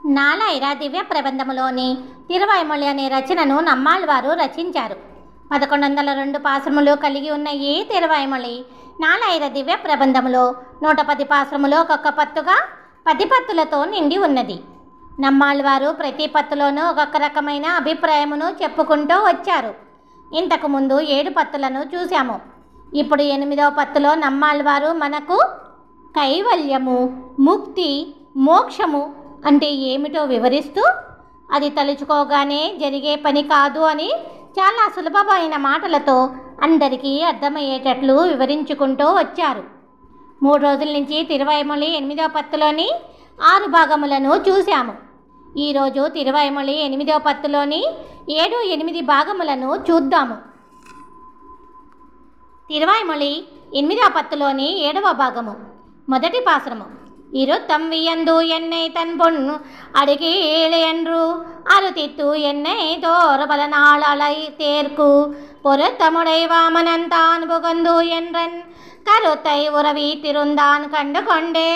నాలాయిర దివ్య ప్రబంధములోని తిరువైమొళి అనే రచనను నమ్మాళ్వారు రచించారు. 1102 పాశ్రములు కలిగి ఉన్న ఈ తిరువైమొళి నాలాయిర దివ్య ప్రబంధములో 110 పాశ్రములు ఒక్కొక్క పత్తుగా 10 పత్తులతో నిండి ఉన్నది. నమ్మాళ్వారు ప్రతి పత్తులోనూ ఒక్కొక్క రకమైన అభిప్రాయమును చెప్పుకుంటూ వచ్చారు. ఇంతకుముందు 7 పత్తులను చూశాము. ఇప్పుడు 8వ పత్తులో నమ్మాళ్వారు మనకు కైవల్యము, ముక్తి, మోక్షము అంటే ఏమిటో వివరిస్తూ అది తలుచుకోగానే జరిగే పని కాదు అని చాలా సులభమైన మాటలతో అందరికీ అర్థమయ్యేటట్లు వివరించుకుంటూ వచ్చారు. 3 రోజుల నుంచి తిరువైమొళి 8వ పత్తులోని 6 భాగములను చూశాము. ఈరోజు తిరువైమొళి 8వ పత్తులోని 7, 8 భాగములను చూద్దాము. తిరువైమొళి 8వ పత్తులోని 7వ భాగము. మొదటి పాశ్రము. இருத்தம் வியந்து என்னை தன் பொண்ணு அடுகீழ் என்று அறுதித்து என்னை தோறு பல நாள் அலை தேர்க்கு பொருத்தமுடை வாமனன் தான் புகந்து என்றன் கருத்தை உறவி తిరుందాన్ కండుకొండే.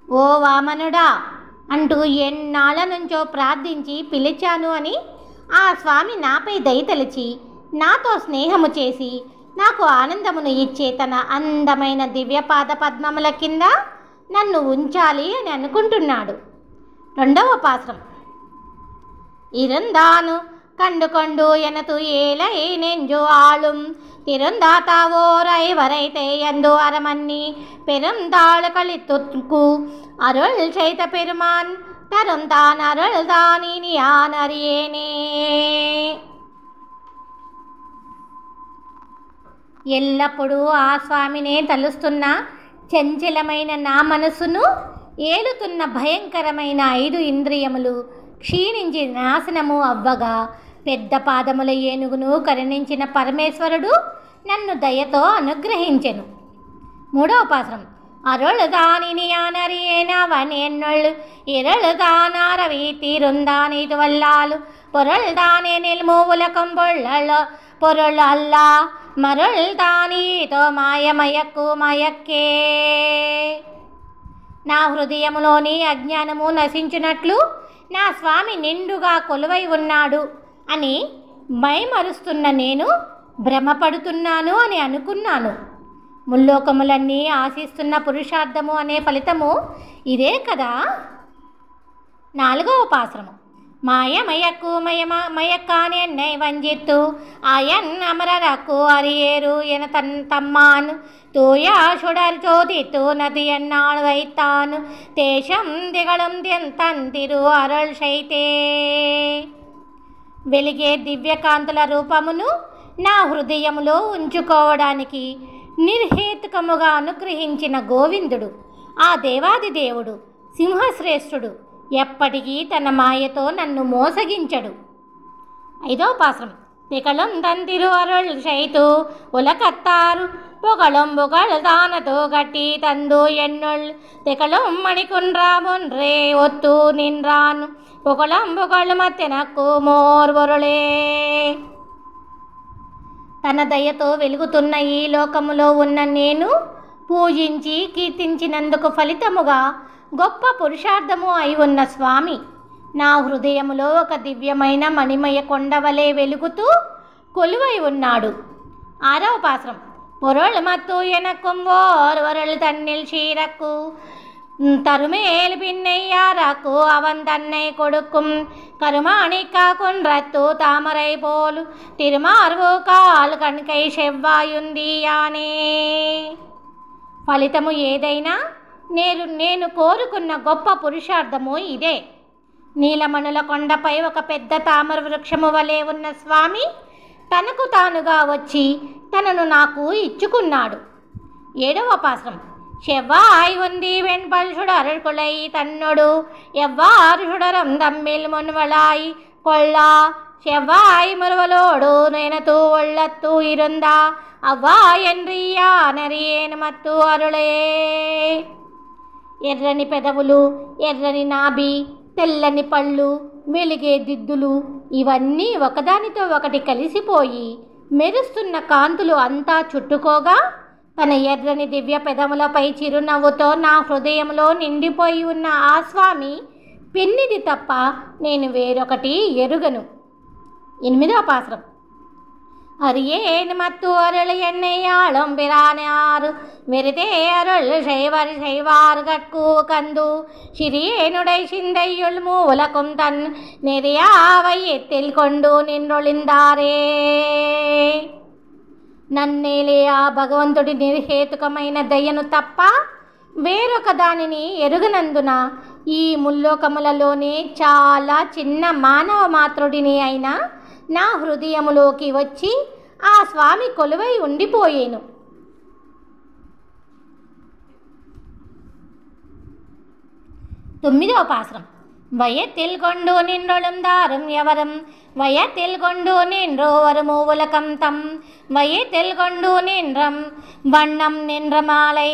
ఓ వామనుడా అంటూ ఎన్నాళ్ళ నుంచో ప్రార్థించి పిలిచాను అని ఆ స్వామి నాపై దయతలిచి నాతో స్నేహము చేసి నాకు ఆనందమును ఇచ్చే తన అందమైన దివ్యపాద పద్మముల కింద నన్ను ఉంచాలి అని అనుకుంటున్నాడు. 2వ పాశ్రం. ఇరుందాను కండుకొండు ఎనతు ఏలై నెంజు ఆళుం తిరుందాతావోరై వరైతే ఎందు అరమన్ని పెరుందాళ కళితుకు అరుள் செய்த பெருமான் தருந்தான் அருள் தானினி ஆனறியேனே. ఎల్లప్పుడూ ఆ స్వామినే తలుస్తున్న చంచలమైన నా మనసును ఏలుతున్న భయంకరమైన 5 ఇంద్రియములు క్షీణించి నాశనము అవ్వగా పెద్ద పాదముల ఏనుగును కరుణించిన పరమేశ్వరుడు నన్ను దయతో అనుగ్రహించెను. 3వ పాశ్రం. అరుళదానిని ఆనరియేనవన్ ఎన్నొళ్ళు ఇరళదానారవి తీరుందాని వల్లాలు పొరళదానే నిల్మూవులకం పొళ్ళ పొరళ అల్లా మరుల్దానీతో మాయమయక్కు మయక్కే. నా హృదయములోని అజ్ఞానము నశించినట్లు నా స్వామి నిండుగా కొలువై ఉన్నాడు అని మైమరుస్తున్న నేను భ్రమపడుతున్నాను అని అనుకున్నాను. ముల్లోకములన్నీ ఆశిస్తున్న పురుషార్థము అనే ఫలితము ఇదే కదా. 4వ పాశ్రము. మాయమయక్కు మయక్కాని ఎన్నై వంజిత్తు ఆయన్ అమరరకు అరియేరు ఎన తమ్మాన్ తూయా சுடர் ஜோதித்து நதி என்னாள் வைத்தான் தேசம் திகழும் தன் తిరు అరుళ్ செய்தே. వెలిగే దివ్యకాంతుల రూపమును నా హృదయములో ఉంచుకోవడానికి నిర్హేతుకముగా అనుగ్రహించిన గోవిందుడు, ఆ దేవాది దేవుడు, సింహశ్రేష్ఠుడు ఎప్పటికీ తన మాయతో నన్ను మోసగించడు. 5వ పాశ్రం. తికళం తంతిరు అరుళ్ செய்து ఉలకత్తారు புகழும் புகழ் தானதோ கட்டி தந்து என்னுள் திகழும் மணிக்குன்றா ஒன்றே ஒத்து நின்றான் புகழும் புகழ் మత్తెనకు మోర్ పొరుళే. తన దయతో వెలుగుతున్న ఈ లోకములో ఉన్న నేను పూజించి కీర్తించినందుకు ఫలితముగా గొప్ప పురుషార్థము అయి ఉన్న స్వామి నా హృదయములో ఒక దివ్యమైన మణిమయ కొండవలే వెలుగుతూ కొలువై ఉన్నాడు. 6వ పాశ్రం. பொருள் மத்து எனக்கும் ஒருவருள் தன்னில் சீரக்கு தருமேல் பின்னையாராக்கு அவன் தன்னை கொடுக்கும் கருமாணிக்கா குன்றத்து தாமரை போలు తిరుమార్వు కాల్ కణకై చెవ్వాయుందియానే. ఫలితము ఏదైనా నేను కోరుకున్న గొప్ప పురుషార్థము ఇదే. నీలమణుల కొండపై ఒక పెద్ద తామర వృక్షము వలె ఉన్న స్వామి తనకు తానుగా వచ్చి తనను నాకు ఇచ్చుకున్నాడు. 7వ పాశ్రం. செவ்வாய் ஒந்தி வெண்பல் சுடருக்குளை தன்னொடு எவ்வாறு சுடரம் தம்மில் முன்வளாய் கொள்ளா செவ்வாய் முறுவலோடு நெனத்து உள்ளத்து இருந்தா అవ్వా ఎన్రియా నరియేను మత్తు అరుళే. ఎర్రని పెదవులు, ఎర్రని నాభి, తెల్లని పళ్ళు, వెలిగే దిద్దులు ఇవన్నీ ఒకదానితో ఒకటి కలిసిపోయి మెరుస్తున్న కాంతులు అంతా చుట్టుకోగా తన ఎర్రని దివ్య పెదములపై చిరునవ్వుతో నా హృదయంలో నిండిపోయి ఉన్న ఆ స్వామి పెన్నిది తప్ప నేను వేరొకటి ఎరుగను. 8వ పాసురం. அரியேன் மத்து அருள் என்னை ஆளும் பிரானார் வெறுதே அருள் செய்வார் கட்கு கந்து சிறியேனுடை சிந்தையுள் மூலக்கும் தன் நெறியாவை எத்தில் கொண்டு నిన్నొళిందారే. నన్నేలే ఆ భగవంతుడి నిర్హేతుకమైన దయను తప్ప వేరొక దానిని ఎరుగనందున ఈ ముల్లోకములలోనే చాలా చిన్న మానవ మాత్రుడిని అయినా నా హృదయములోకి వచ్చి ఆ స్వామి కొలువై ఉండిపోయేను. 9వ పాసురం. வயத்தில் கொண்டு நின்றொழுந்தாரும் எவரும் வயத்தில் கொண்டு நின்றோவரு மூவுலகம் தம் வயத்தில் கொண்டு நின்றம் வண்ணம் நின்ற மாலை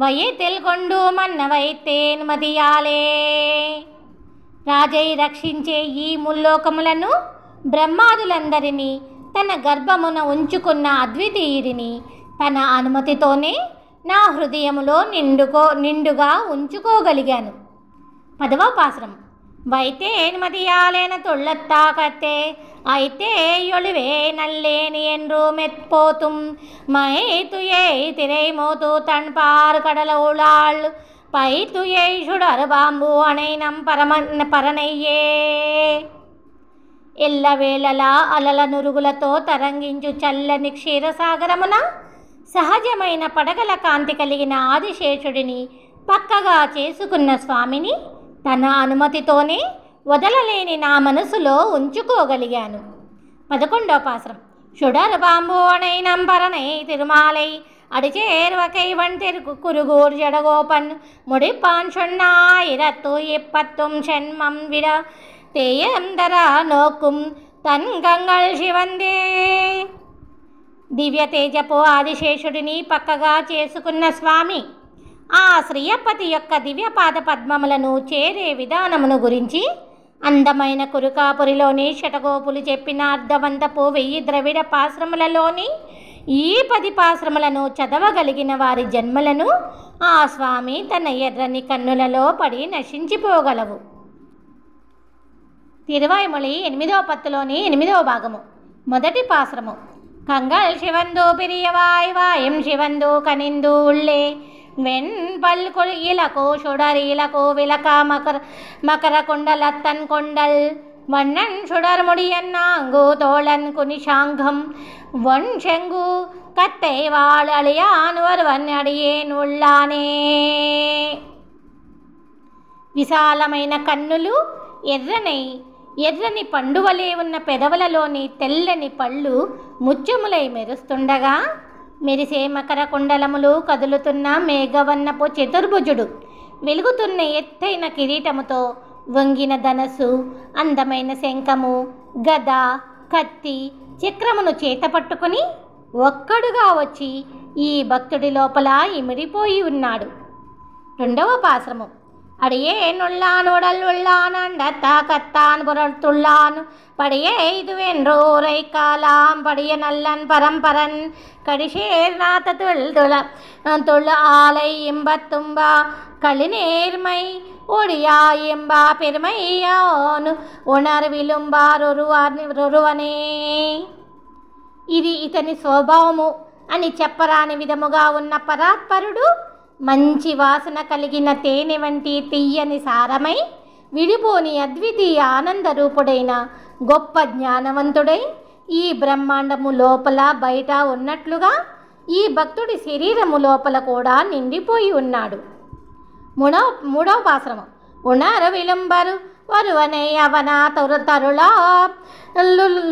వయతిల్ కొండు మన్న వైతేన్ మదియాలే. రాజై రక్షించే ఈ ముల్లోకములను బ్రహ్మాదులందరినీ తన గర్భమున ఉంచుకున్న అద్వితీయుడిని తన అనుమతితోనే నా హృదయములో నిండుగా ఉంచుకోగలిగాను. 10వ పాసురం. வைத்தேன் மதியாலேன துள்ளத்தாக்கத்தே ஐத்தே ஒளிவே நல்லேனி என்று மெத்போத்தும் மைத்துயை திரை மோது தன்பார் கடல உளாள் பைத்துயை சுடர் பாம்பு அணை நம் పరనయ్యే. ఎల్లవేళలా అలల నురుగులతో తరంగించు చల్లని క్షీరసాగరమున సహజమైన పడగల కాంతి కలిగిన ఆదిశేషుడిని పక్కగా చేసుకున్న స్వామిని తన అనుమతితోనే వదలలేని నా మనసులో ఉంచుకోగలిగాను. 11వ పాసురం. சுடர் பாம்பு அணை நம்பரனை திருமாலை அடிச்சேர்வகை வன் தெற்கு குருகூர் ஜடகோபன் முடிப்பான் சொன்னாயிரத்து இப்பத்தும் சென்மம் விட தேயந்தரா நோக்கும் தன்கங்கள் శివందే. దివ్య తేజపు ఆదిశేషుడిని పక్కగా చేసుకున్న స్వామి ఆ శ్రీయపతి యొక్క దివ్యపాద పద్మములను చేరే విధానమును గురించి అందమైన కురుకాపురిలోని శటగోపులు చెప్పిన అర్ధవంతపు 1000 ద్రవిడ పాశ్రములలోని ఈ 10 పాశ్రములను చదవగలిగిన వారి జన్మలను ఆ స్వామి తన ఎర్రని కన్నులలో పడి నశించిపోగలవు. తిరువాయిమొళి 8వ పత్తులోని 8వ భాగము. మొదటి పాశ్రము. కంగల్ శివందు పిరియవాయ్ వాయం శివందు కనిందు ఉళ్ళే வெண்பல் இலக்கோ சுடர் இலக்கோ விளக்கா மகர குண்டலத்தன் கொண்டல் வண்ணன் சுடர் முடியன்னாங்கு தோழன் குனிஷாங்கம் வன் செங்கு கத்தை வாழ் அழியான் ஒருவன் అడియేన్ உள்ளானே. విశాలమైన కన్నులు, ఎర్రని పండువలే ఉన్న పెదవులలోని తెల్లని పళ్ళు ముత్యములై మెరుస్తుండగా మెరిసే మకర కుండలములు కదులుతున్న మేఘవన్నపు చతుర్భుజుడు వెలుగుతున్న ఎత్తైన కిరీటముతో వంగిన ధనస్సు, అందమైన శంఖము, గద, కత్తి, చక్రమును చేతపట్టుకుని ఒక్కడుగా వచ్చి ఈ భక్తుడి లోపల ఇమిడిపోయి ఉన్నాడు. 2వ పాశ్రము. அடியேன் உள்ளான் உடல் உள்ளான் அண்டத்தா கத்தான் புறத்துள்ளான் படிய இதுவென்றோரை காலாம் படிய நல்லன் பரம்பரன் கடிசேர் நாத்த துள்ள ஆலை இம்பத்தும்பா களிநேர்மை ஒடியா எம்பா பெருமையாను ఉణర్విలుంబారొరువనే. ఇది ఇతని స్వభావము అని చెప్పరాని విధముగా ఉన్న పరాత్పరుడు మంచి వాసన కలిగిన తేనె వంటి తీయని సారమై విడిపోని అద్వితీయ ఆనందరూపుడైన గొప్ప జ్ఞానవంతుడై ఈ బ్రహ్మాండము లోపల బయట ఉన్నట్లుగా ఈ భక్తుడి శరీరము లోపల కూడా నిండిపోయి ఉన్నాడు. 3వ పాశ్రమం. ఉణరు విలుంబరు ஒருவனை அவனா தருளா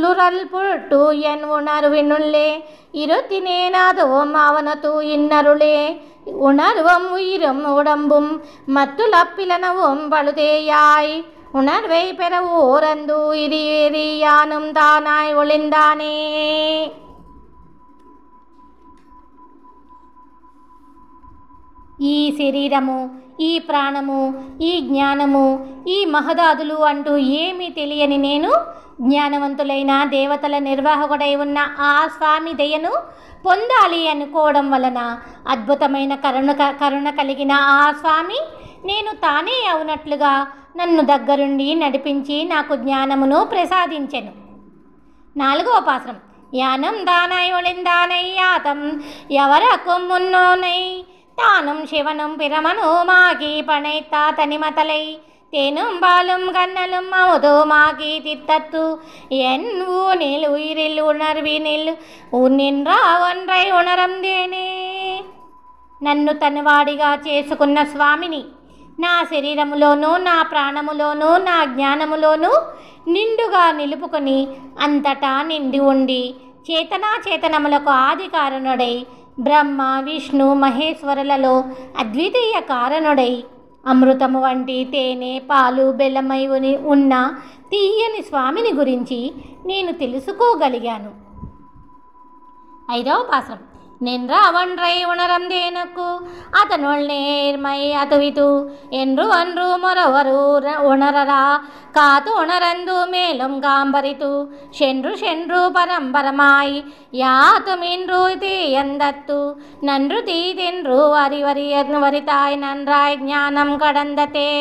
லுரல் புட்டு என் உணர்வினுள்ளே இருத்தினேனாதுவும் அவனது இன்னருளே உணர்வும் உயிரும் உடம்பும் மத்துலப்பிலனவும் பழுதேயாய் உணர்வை பெற ஓரந்து இரியறியானும் தானாய் ஒளிந்தானே. ఈ శరీరము, ఈ ప్రాణము, ఈ జ్ఞానము, ఈ మహదాదులు అంటూ ఏమీ తెలియని నేను జ్ఞానవంతులైన దేవతల నిర్వాహకుడై ఉన్న ఆ స్వామి దయను పొందాలి అనుకోవడం వలన అద్భుతమైన కరుణ కలిగిన ఆ స్వామి నేను తానే అవునట్లుగా నన్ను దగ్గరుండి నడిపించి నాకు జ్ఞానమును ప్రసాదించెను. 4వ పాసురం. యానం దానై ఒళిందానై యాతం ఎవరக்கும் మున్నోనై తానం శివనుం పిరమను మాకి పణైతా తనిమతలై தேனும் பாலும் கண்ணலும் அமுதோ மாகி தித்தத்து என் ஊனில் உயிரில் உணர்வினில் உன்నిன்றా ఒండ్రై ఉణరందేనే. నన్ను తనవాడిగా చేసుకున్న స్వామిని నా శరీరములోనూ నా ప్రాణములోనూ నా జ్ఞానములోనూ నిండుగా నిలుపుకొని అంతటా నిండి ఉండి చేతనాచేతనములకు ఆది కారణుడై బ్రహ్మ విష్ణు మహేశ్వరులలో అద్వితీయ కారణుడై అమృతము వంటి తేనె పాలు బెల్లమై ఉన్న తీయని స్వామిని గురించి నేను తెలుసుకోగలిగాను. 5వ పాసురం. నిన్రా ఒండ్రై ఉణరందేనకు అతనుள் நேர்மை அதுவிது என்று ஒன்று மொரவரு உணரரா காத்து உணரந்து மேலும் காம்பரித்து சென்று பரம்பரமாய் யாத்தும் இன்று தீயந்தத்து நன்று தீதென்று వరితాయ్ నన్రాయ్ జ్ఞానం కడందతే.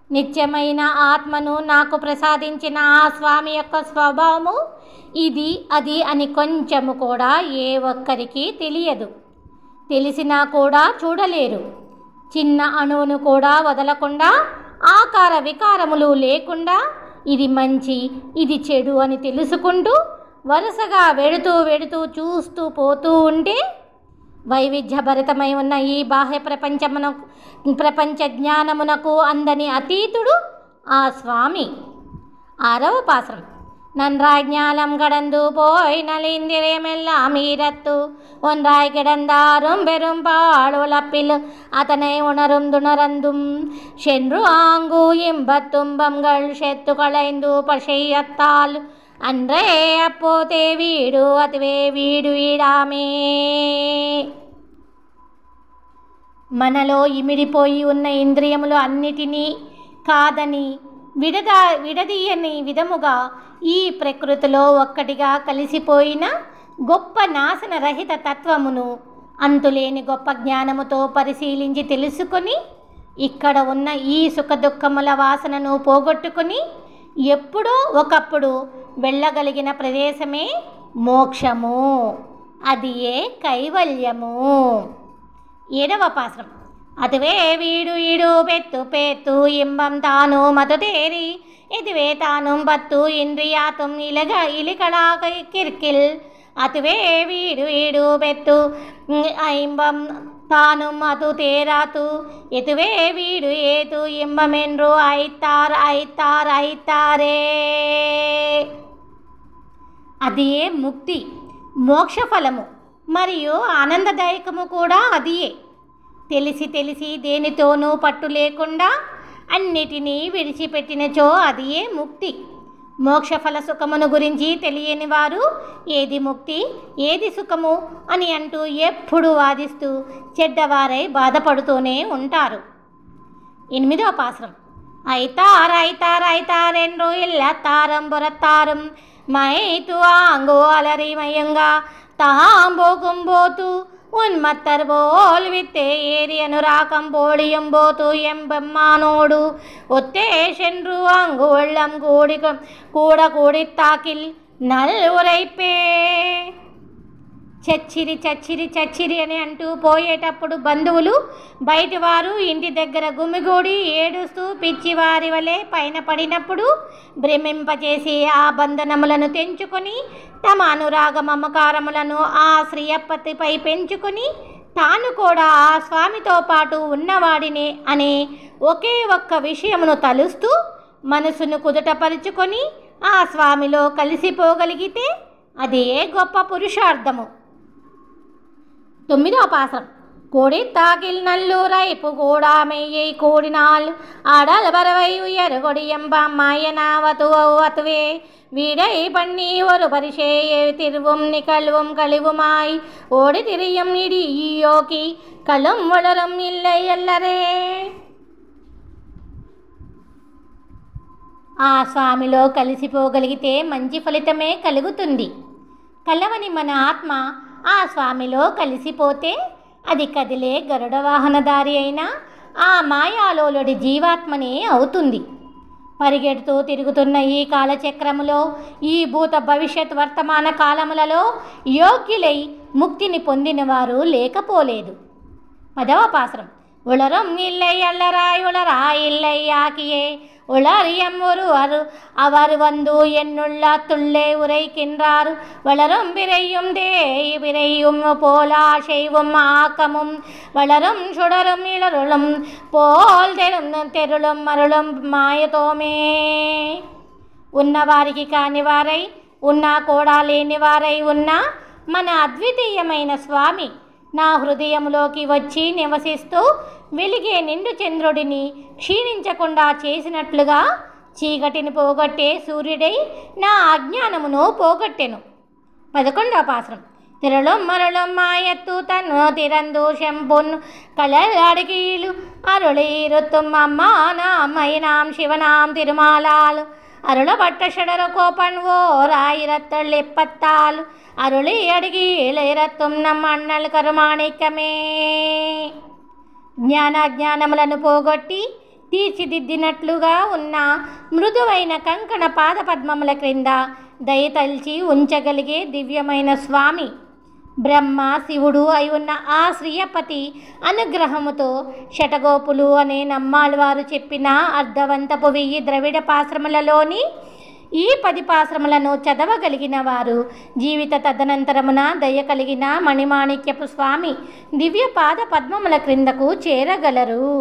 నిత్యమైన ఆత్మను నాకు ప్రసాదించిన ఆ స్వామి యొక్క స్వభావము ఇది అది అని కొంచెము కూడా ఏ ఒక్కరికి తెలియదు. తెలిసినా కూడా చూడలేరు. చిన్న అణువును కూడా వదలకుండా ఆకార వికారములు లేకుండా ఇది మంచి ఇది చెడు అని తెలుసుకుంటూ వరుసగా వెడుతూ చూస్తూ పోతూ ఉంటే వైవిధ్యభరితమై ఉన్న ఈ బాహ్య ప్రపంచ జ్ఞానమునకు అందని అతీతుడు ఆ స్వామి. 6వ పాసురం. நன்றாய் ஞானம் கடந்து போய் நலிந்திரமெல்லாம் ஈரத்து ஒன்றாய் கிடந்தாரும் பெரும் பாழுலப்பில் அதனை உணரும் துணரந்தும் சென்று ஆங்கு இன்பத் துன்பங்கள் செத்து களைந்து பசையத்தால் அன்றே அப்போதே வீடு அதுவே வீடு వీడామే. మనలో ఇమిడిపోయి ఉన్న ఇంద్రియములు అన్నిటినీ కాదని విడదీయని విధముగా ఈ ప్రకృతిలో ఒక్కటిగా కలిసిపోయిన గొప్ప నాశన రహిత తత్వమును అంతులేని గొప్ప జ్ఞానముతో పరిశీలించి తెలుసుకొని ఇక్కడ ఉన్న ఈ సుఖదుఖముల వాసనను పోగొట్టుకొని ఎప్పుడో ఒకప్పుడు వెళ్ళగలిగిన ప్రదేశమే మోక్షము. అది ఏ కైవల్యము. 7వ పాసురం. அதுவே வீடு ஈடு பெத்து பேத்து இன்பம் தானும் மது தேரி இதுவே தானும் பத்து இன்றியாத்தும் இலிகளாக கிற்கில் அதுவே வீடு ஈடு பெத்து இன்பம் தானும் அது தேராத்து இதுவே வீடு ஏது இன்பமென்று ஐத்தாరే. అదియే ముక్తి మోక్ష ఫలము మరియు ఆనందదాయకము కూడా అదియే. తెలిసి దేనితోనూ పట్టు లేకుండా అన్నిటినీ విడిచిపెట్టినచో అదియే ముక్తి. మోక్షఫల సుఖమును గురించి తెలియని వారు ఏది ముక్తి ఏది సుఖము అని అంటూ ఎప్పుడూ వాదిస్తూ చెడ్డవారై బాధపడుతూనే ఉంటారు. 8వ పాసురం. ஐத்தாரென்று இல்லத்தாரம் புறத்தாரும் மைத்து ஆங்கோ அலறி மயங்கா தாம்போகும் போத்து உன்மத்தர் போல் வித்தே ஏறி அனுராகம் போழியும் போத்து எம்பெம்மானோடு ஒத்தே சென்று அங்கு வெள்ளம் கூடித்தாக்கில் నల్ ఉరైపే. చచ్చిరి అని అంటూ పోయేటప్పుడు బంధువులు బయటివారు ఇంటి దగ్గర గుమిగూడి ఏడుస్తూ పిచ్చివారి వలె పైన పడినప్పుడు భ్రమింపచేసి ఆ బంధనములను తెంచుకొని తమ అనురాగ మమకారములను ఆ శ్రీయప్పతిపై పెంచుకొని తాను కూడా ఆ స్వామితో పాటు ఉన్నవాడినే అనే ఒకే ఒక్క విషయమును తలుస్తూ మనసును కుదుటపరుచుకొని ఆ స్వామిలో కలిసిపోగలిగితే అదే గొప్ప పురుషార్థము. 9వ పాసరం. కోడిத்தாக்கில் நல்லூரைப்பு கூடாமையை கூடினால் ஆடல் பறவை உயர்கொடி எம்பாமாயனாவத்து அதுவே வீடை பண்ணி ஒரு பரிசேயை திருவும் நிகழ்வும் கழிவுமாய் ஓடி திரியும் இடி யோகி களும் வளரும் இல்லை ఎల్లరే. ఆ స్వామిలో కలిసిపోగలిగితే మంచి ఫలితమే కలుగుతుంది. కలవని మన ఆత్మ ఆ స్వామిలో కలిసిపోతే అది కదిలే గరుడ వాహనధారి అయిన ఆ మాయాలోలుడి జీవాత్మనే అవుతుంది. పరిగెడుతూ తిరుగుతున్న ఈ కాలచక్రములో ఈ భూత భవిష్యత్ వర్తమాన కాలములలో యోగ్యులై ముక్తిని పొందిన వారు లేకపోలేదు. 10వ పాసురం. உளரும் இல்லை அல்லராய் உளராய் இல்லை ஆகியே உளறியம் ஒருவர் அவர் வந்து என்னுள்ள துள்ளே உரைக்கின்றார் வளரும் விரையும் தேய் விரையும் போலா செய்வும் ஆக்கமும் வளரும் சுடரும் இளருளும் போல் తెరుளும் మరుளுం మాయతోమే. ఉన్నవారికి కానివారై ఉన్నా కూడా లేనివారై ఉన్న మన అద్వితీయమైన స్వామి నా హృదయంలోకి వచ్చి నివసిస్తూ వెలిగే నిండు చంద్రుడిని క్షీణించకుండా చేసినట్లుగా చీకటిని పోగొట్టే సూర్యుడై నా అజ్ఞానమును పోగొట్టెను. 11వ పాసురం. తిరుళం మరుళం మాయత్తు తను తిరందు శంపున్ కళలడికీలు అరుళీరుత్తుం అమ్మా నామయనాం శివనాం తిరుమాలాలు அருளப்பட்ட ஷடர கோப்பன் ஓர் 1084 அருளி అడిగిలేరత్వం నమ్మ అన్నలు కరుమాణికమే. జ్ఞానాజ్ఞానములను పోగొట్టి తీర్చిదిద్దినట్లుగా ఉన్న మృదువైన కంకణ పాదపద్మముల క్రింద దయతల్చి ఉంచగలిగే దివ్యమైన స్వామి బ్రహ్మ శివుడు అయి ఉన్న ఆ శ్రీయపతి అనుగ్రహముతో శటగోపులు అనే నమ్మాళ్ళవారు చెప్పిన అర్ధవంతపు 1000 ద్రవిడ పాశ్రములలోని ఈ 10 పాశ్రములను చదవగలిగిన వారు జీవిత తదనంతరమున దయ కలిగిన మణిమాణిక్యపు స్వామి దివ్య పాద పద్మముల క్రిందకు చేరగలరు.